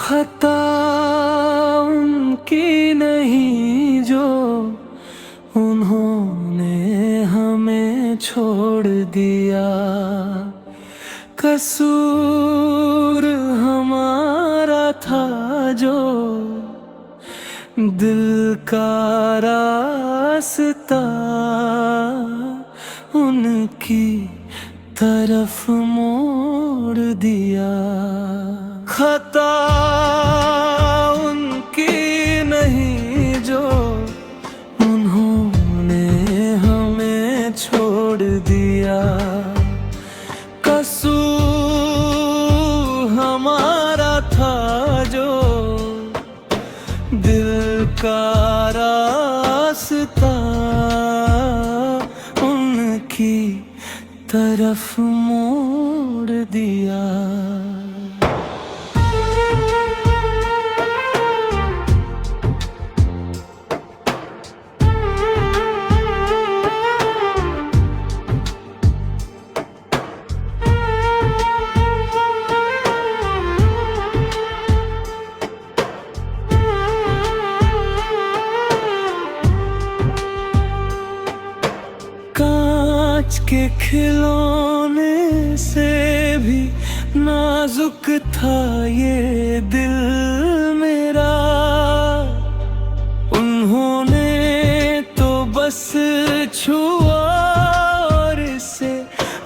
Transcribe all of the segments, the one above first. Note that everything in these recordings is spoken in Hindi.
खता उनकी नहीं जो उन्होंने हमें छोड़ दिया। कसूर हमारा था जो दिल का रास्ता उनकी तरफ मोड़ दिया। खता उनकी नहीं जो उन्होंने हमें छोड़ दिया। कसूर हमारा था जो दिल का रास्ता उनकी तरफ मोड़ दिया। कांच के खिलौने से भी नाजुक था ये दिल मेरा। उन्होंने तो बस छुआ और इसे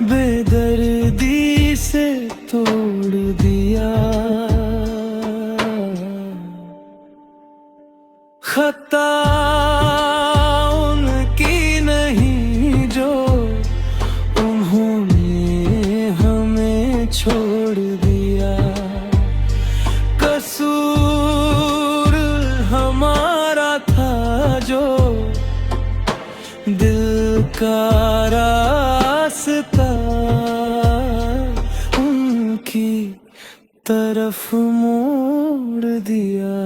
बेदर्दी से तोड़ दिया। खता उनकी नहीं जो उन्होंने हमें छोड़ दिया। कसूर हमारा था जो दिल का रास्ता उनकी तरफ मोड़ दिया।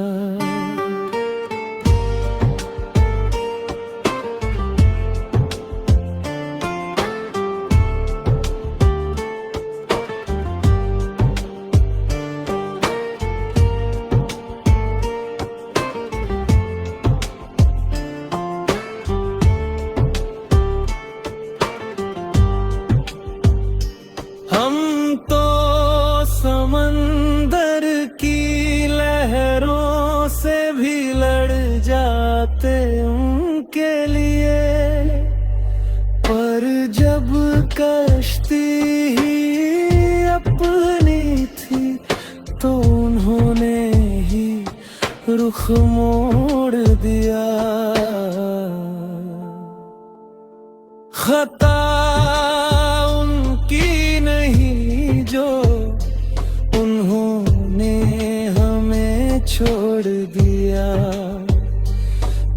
हम तो समंदर की लहरों से भी लड़ जाते उनके लिए। पर जब कश्ती ही अपनी थी तो उन्होंने ही रुख मोड़ दिया। खता उनकी नहीं जो उन्होंने हमें छोड़ दिया।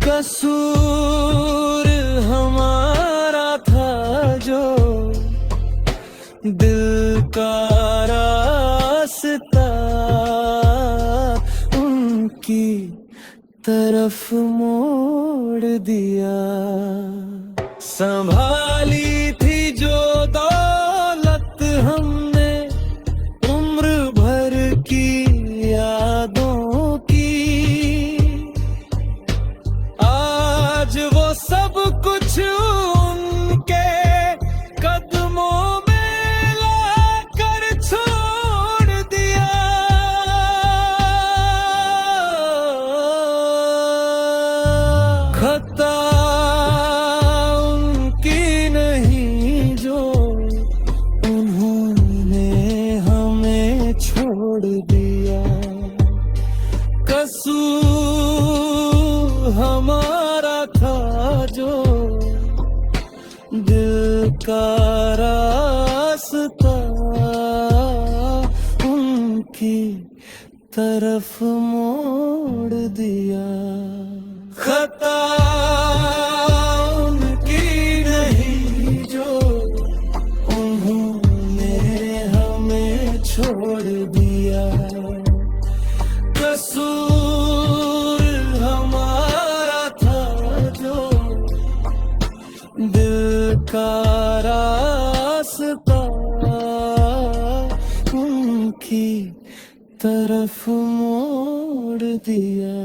कसूर हमारा था जो दिल का रास्ता उनकी तरफ मोड़ दिया। संभाली थी जो दौलत हमने उम्र भर की यादों की, आज वो सब कुछ उनके कदमों में लाकर छोड़ दिया। खता कसूर हमारा था जो दिल का रास्ता उनकी तरफ मोड़ दिया। खता उनकी नहीं जो उन्होंने हमें छोड़ दिया। कसूर हमारा था जो दिल का रास्ता उनकी तरफ मोड़ दिया।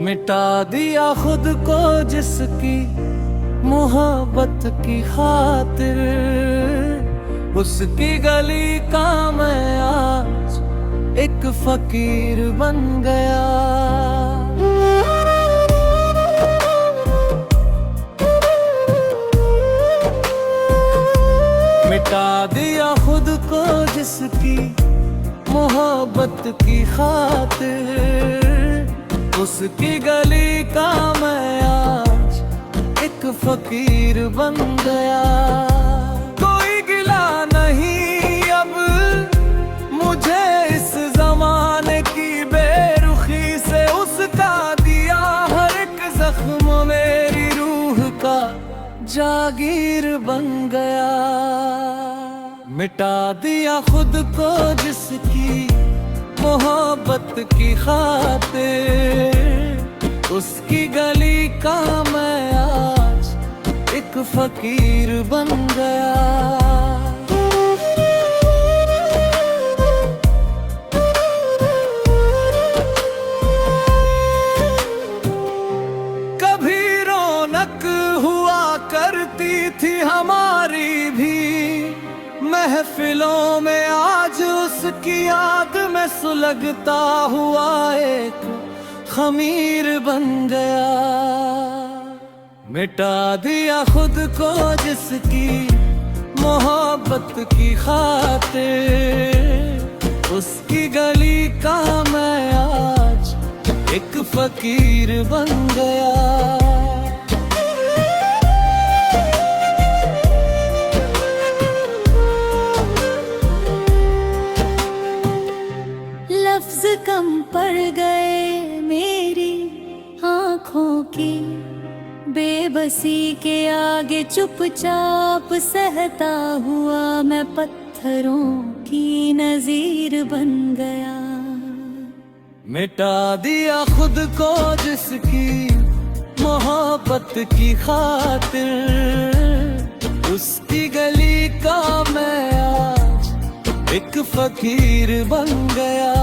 मिटा दिया खुद को जिसकी मोहब्बत की खातिर, उसकी गली का मैं आज एक फकीर बन गया। मिटा दिया खुद को जिसकी मोहब्बत की खातिर, उसकी गली का मैं आज एक फकीर बन गया। कोई गिला नहीं अब मुझे इस जमाने की बेरुखी से, उसका दिया हर एक जख्म मेरी रूह का जागीर बन गया। मिटा दिया खुद को जिसकी मोहब्बत की खातिर, उसकी गली का मैं आज एक फकीर बन गया। कभी रौनक हुआ करती थी हमारी भी महफिलों में, आज उसकी याद में सुलगता हुआ एक खमीर बन गया। मिटा दिया खुद को जिसकी मोहब्बत की खातिर, उसकी गली का मैं आज एक फकीर बन गया। लफ्ज कम पड़ गए मेरी आँखों की, बेबसी के आगे चुपचाप सहता हुआ मैं पत्थरों की नज़ीर बन गया। मिटा दिया खुद को जिसकी मोहब्बत की खातिर, उसकी गली का मैं आज एक फकीर बन गया।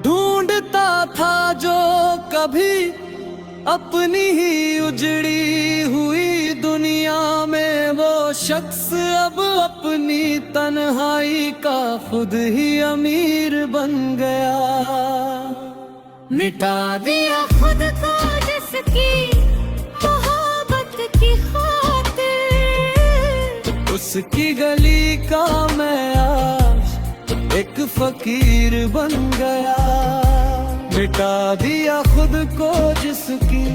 ढूंढता था जो कभी अपनी ही उजड़ी हुई दुनिया में, वो शख्स अब अपनी तन्हाई का खुद ही अमीर बन गया। मिटा दिया खुद को जिसकी मोहब्बत की खातिर, उसकी गली का मैं आज एक फकीर बन गया। मिटा दिया खुद को जिसकी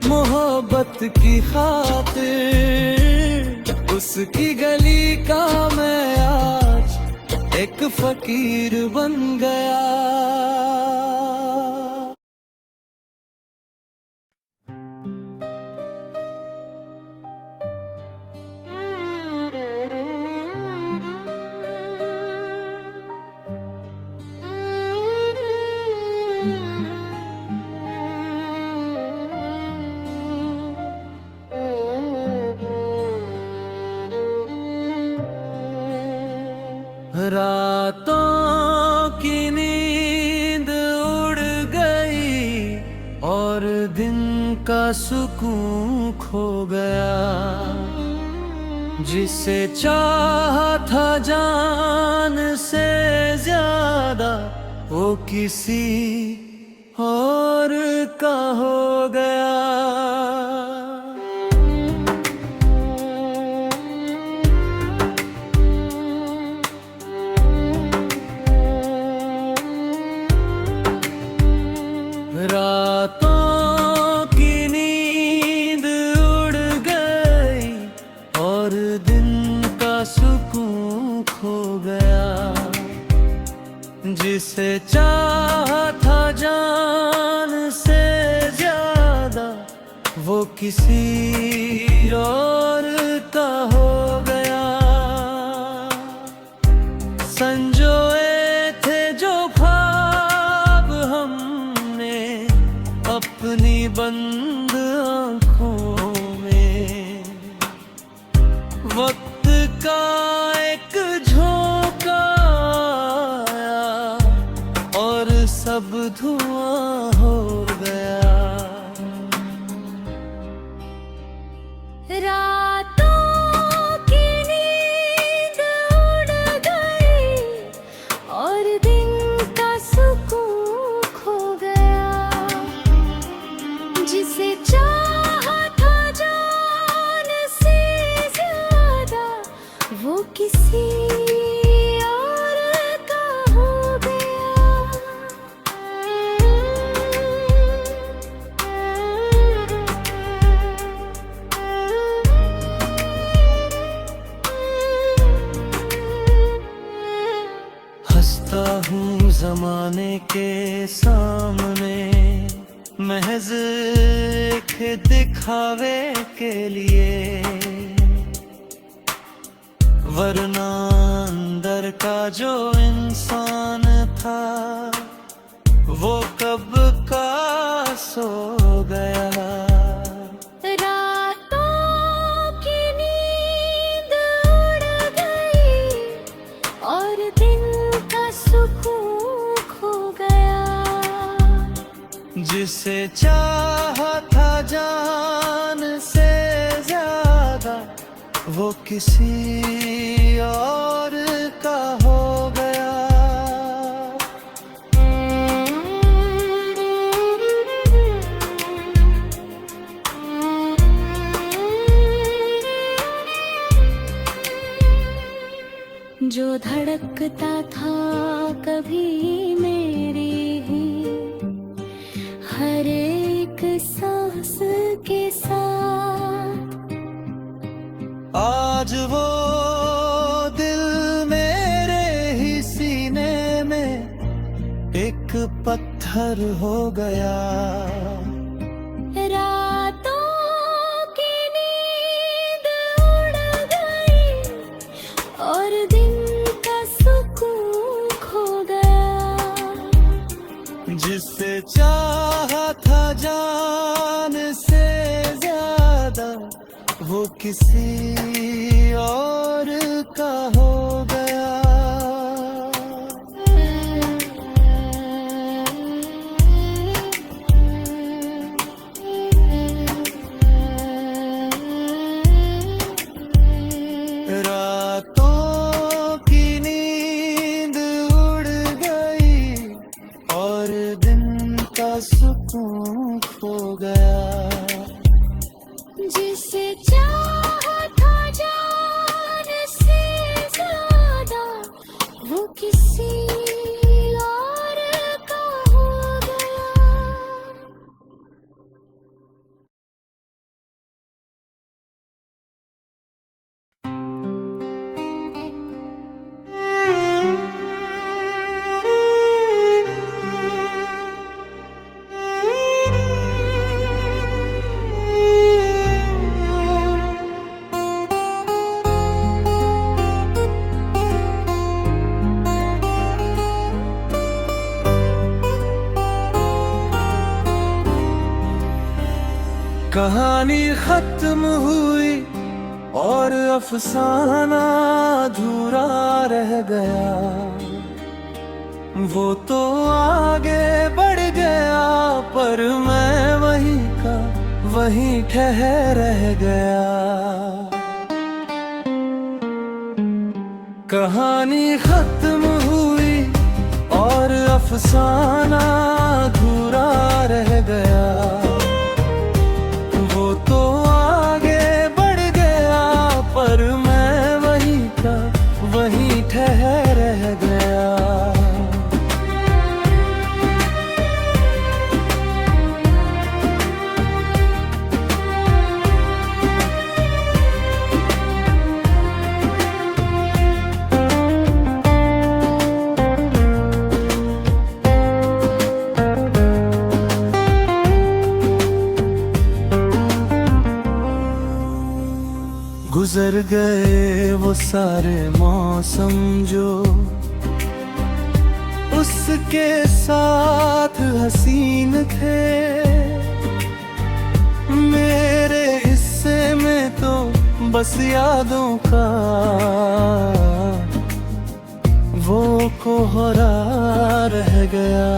मोहब्बत की खातिर, उसकी गली का मैं आज एक फकीर बन गया। रातों की नींद उड़ गई और दिन का सुकून खो गया। जिसे चाहा था जान से ज्यादा, वो किसी और का हो गया। रातों की नींद उड़ गई और दिन का सुकून खो गया। जिसे चाहा था जान से ज्यादा वो किसी और का हो गया। संजोए थे जो ख्वाब हमने अपनी बंद आँखों में, वक्त का एक झोंका आया और सब धुआं हो गया। रातों की नींद उड़ गई और दिन का सुकून खो गया। जिसे चाहा था जान से ज्यादा वो किसी और का हो हंसता हूँ जमाने के सामने महज एक दिखावे के लिए, वरना अंदर का जो इंसान था वो कब का सो गया। रातों की नींद उड़ गई और दिन का सुकून खो गया। जिसे चाहा था जान से ज्यादा वो किसी और का हो गया। जो धड़कता था कभी मेरी ही हर एक सांस के साथ, आज वो दिल मेरे ही सीने में एक पत्थर हो गया। रातों की नींद उड़ गई और दिन का सुकून खो गया। जिसे चाहा था जान से ज्यादा वो किसी और का हो गया। रातों की नींद उड़ गई और दिन का सुकून खो गया। जिसे चाहा था जान से ज्यादा वो किसी और का हो गया। कहानी खत्म हुई और अफसाना अधूरा रह गया। वो तो आगे बढ़ गया पर मैं वहीं का वहीं ठहर रह गया। कहानी खत्म हुई और अफसाना अधूरा रह गया। वो तो आगे बढ़ गया पर मैं वहीं का वहीं ठहर रह गया। गुजर गए वो सारे मौसम जो उसके साथ हसीन थे। मेरे हिस्से में तो बस यादों का वो कोहरा रह गया।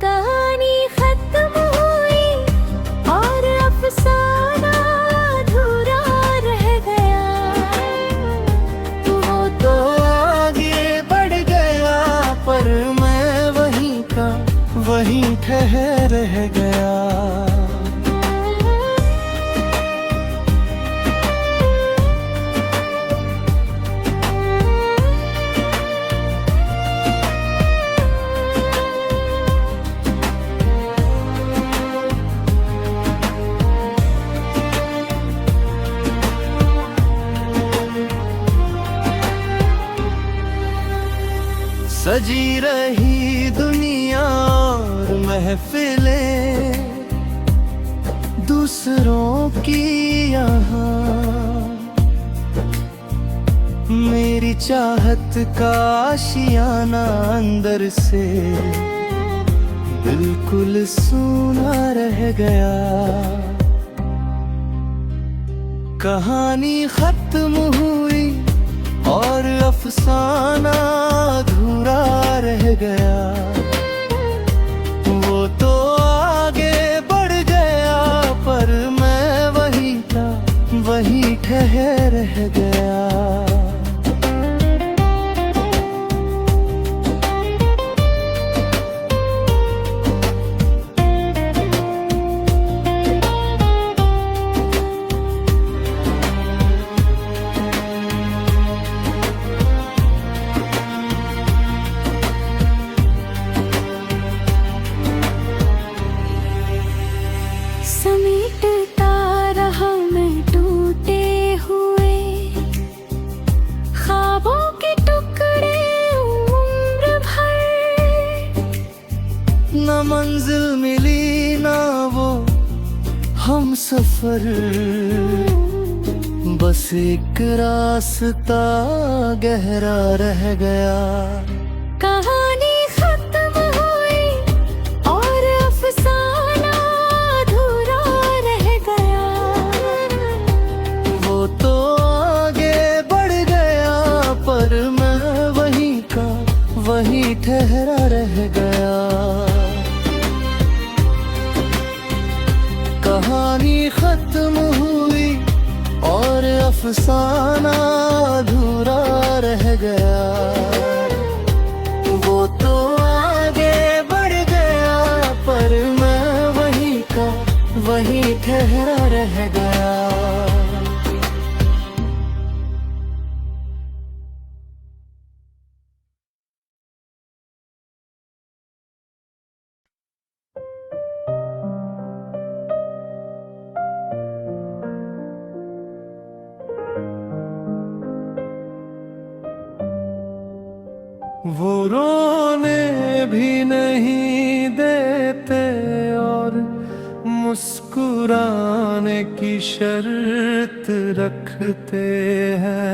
कहानी खत्म हुई और अफसाना अधूरा रह गया। वो तो आगे बढ़ गया पर मैं वहीं का वहीं ठहर रह गया। सजी रही दुनिया और महफिलें दूसरों की यहाँ, मेरी चाहत का आशियाना अंदर से बिल्कुल सूना रह गया। कहानी खत्म हुई और अफसाना अधूरा रह गया। वो तो आगे बढ़ गया पर मैं वहीं था वहीं ठहर रह गया। समेटता रहा मैं टूटे हुए ख्वाबों के टुकड़े उम्र भर। न मंजिल मिली ना वो हम सफर, बस एक रास्ता गहरा रह गया। कहानी खत्म हुई और अफसाना अधूरा रह गया। वो तो आगे बढ़ गया पर मैं वहीं का वहीं ठहरा रह गया। कहानी खत्म हुई और अफसाना अधूरा रह गया। वो तो आगे बढ़ गया पर मैं वहीं का वहीं ठहरा रह गया। वो रोने भी नहीं देते और मुस्कुराने की शर्त रखते हैं।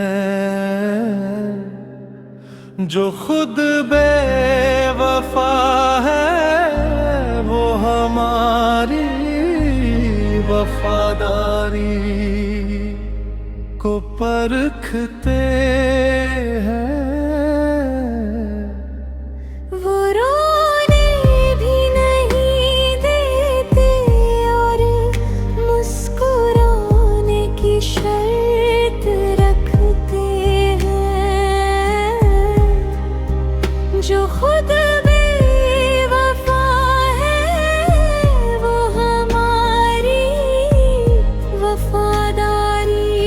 जो खुद बेवफा है वो हमारी वफादारी को परखते हैं। वो रोने भी नहीं देते और मुस्कुराने की शर्त रखते हैं। जो खुद बेवफा है वो हमारी वफादारी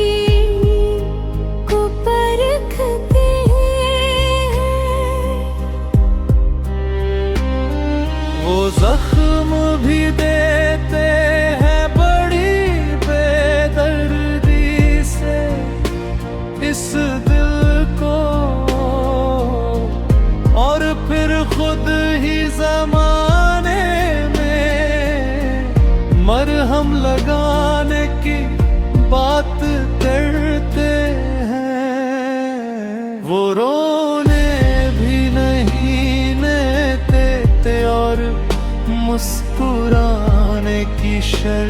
को परखते हैं। वो जख्म भी देते हैं बड़ी बेदर्दी से इस दिल को, और फिर खुद ही ज़माने में मरहम लगाने की बात कर वो रोने भी नहीं देते और मुस्कुराने की शर्त